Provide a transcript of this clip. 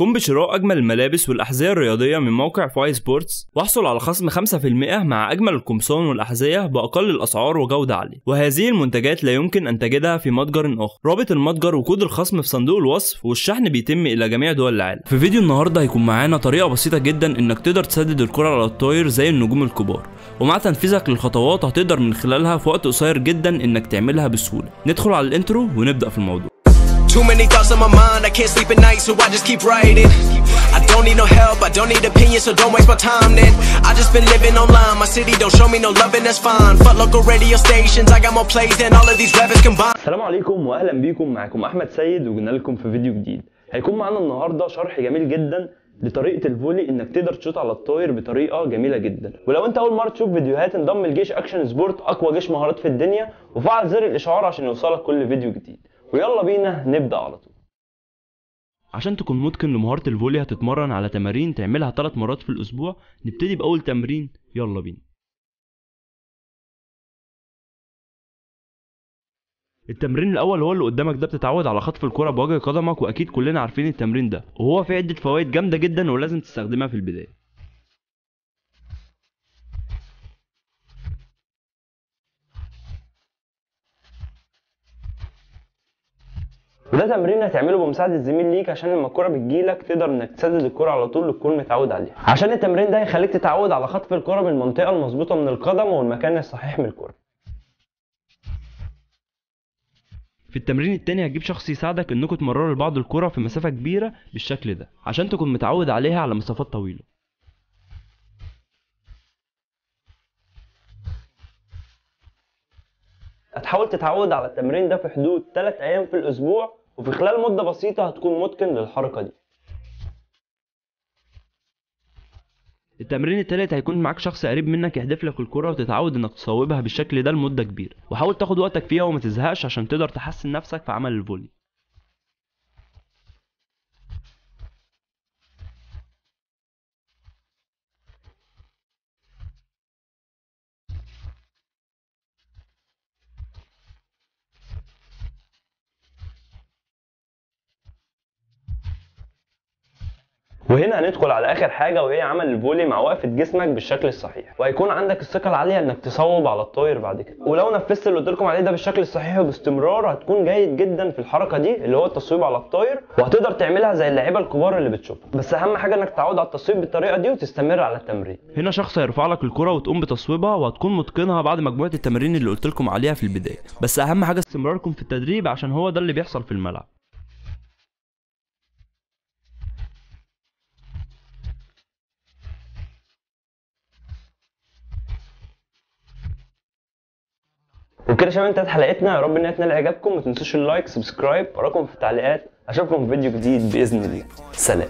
قم بشراء أجمل الملابس والأحذية الرياضية من موقع فاي سبورتس، واحصل على خصم 5% مع أجمل القمصان والأحذية بأقل الأسعار وجودة عالية، وهذه المنتجات لا يمكن أن تجدها في متجر آخر. رابط المتجر وكود الخصم في صندوق الوصف، والشحن بيتم إلى جميع دول العالم. في فيديو النهاردة هيكون معانا طريقة بسيطة جدا إنك تقدر تسدد الكرة على الطاير زي النجوم الكبار، ومع تنفيذك للخطوات هتقدر من خلالها في وقت قصير جدا إنك تعملها بسهولة. ندخل على الانترو ونبدأ في الموضوع. Too many thoughts on my mind, I can't sleep at night, so I just keep writing. I don't need no help, I don't need opinions, so don't waste my time then. I just been living online, my city don't show me no love and that's fine. Fuck local radio stations, I got more plays than all of these rappers combined. السلام عليكم واهلا بيكم، معكم احمد سيد وجينا لكم في فيديو جديد. هيكون معانا النهارده شرح جميل جدا لطريقه الفولي، انك تقدر تشوط على الطاير بطريقه جميله جدا. ولو انت اول مره تشوف فيديوهات، انضم لجيش اكشن سبورت، اقوى جيش مهارات في الدنيا، وفعل زر الاشعار عشان يوصلك كل فيديو جديد. ويلا بينا نبدا على طول. عشان تكون متقن لمهارة الفولي هتتمرن على تمارين تعملها 3 مرات في الأسبوع. نبتدي بأول تمرين، يلا بينا. التمرين الأول هو اللي قدامك ده، بتتعود على خطف الكرة بوجه قدمك، وأكيد كلنا عارفين التمرين ده، وهو فيه عدة فوائد جامدة جدا ولازم تستخدمها في البداية. وده تمرين هتعمله بمساعدة زميل ليك، عشان لما الكرة بتجيلك تقدر انك تسدد الكرة على طول وتكون متعود عليها. عشان التمرين ده يخليك تتعود على خطف الكرة من المنطقة المظبوطة من القدم والمكان الصحيح من الكرة. في التمرين التاني هتجيب شخص يساعدك انكم تمرروا لبعض الكرة في مسافة كبيرة بالشكل ده، عشان تكون متعود عليها على مسافات طويلة. هتحاول تتعود على التمرين ده في حدود 3 ايام في الاسبوع، وفي خلال مدة بسيطة هتكون متقن للحركة دي. التمرين التالت هيكون معاك شخص قريب منك يحدف لك الكرة وتتعود انك تصوبها بالشكل ده لمدة كبيرة، وحاول تاخد وقتك فيها وما تزهقش عشان تقدر تحسن نفسك في عمل الفولي. وهنا هندخل على اخر حاجه، وهي عمل الفولي مع وقفه جسمك بالشكل الصحيح، وهيكون عندك الثقه العاليه انك تصوب على الطاير بعد كده. ولو نفذت اللي قلت لكم عليه ده بالشكل الصحيح وباستمرار، هتكون جيد جدا في الحركه دي اللي هو التصويب على الطاير، وهتقدر تعملها زي اللعيبه الكبار اللي بتشوفها. بس اهم حاجه انك تتعود على التصويب بالطريقه دي وتستمر على التمرين. هنا شخص هيرفع لك الكره وتقوم بتصويبها، وهتكون متقنها بعد مجموعه التمارين اللي قلت لكم عليها في البدايه. بس اهم حاجه استمراركم في التدريب، عشان هو ده اللي بيحصل في الملعب. وكده يا شباب انتهت حلقتنا، يا رب انها تنال اعجابكم. ما تنسوش اللايك، سبسكرايب، وراكم في التعليقات. اشوفكم في فيديو جديد باذن الله. سلام.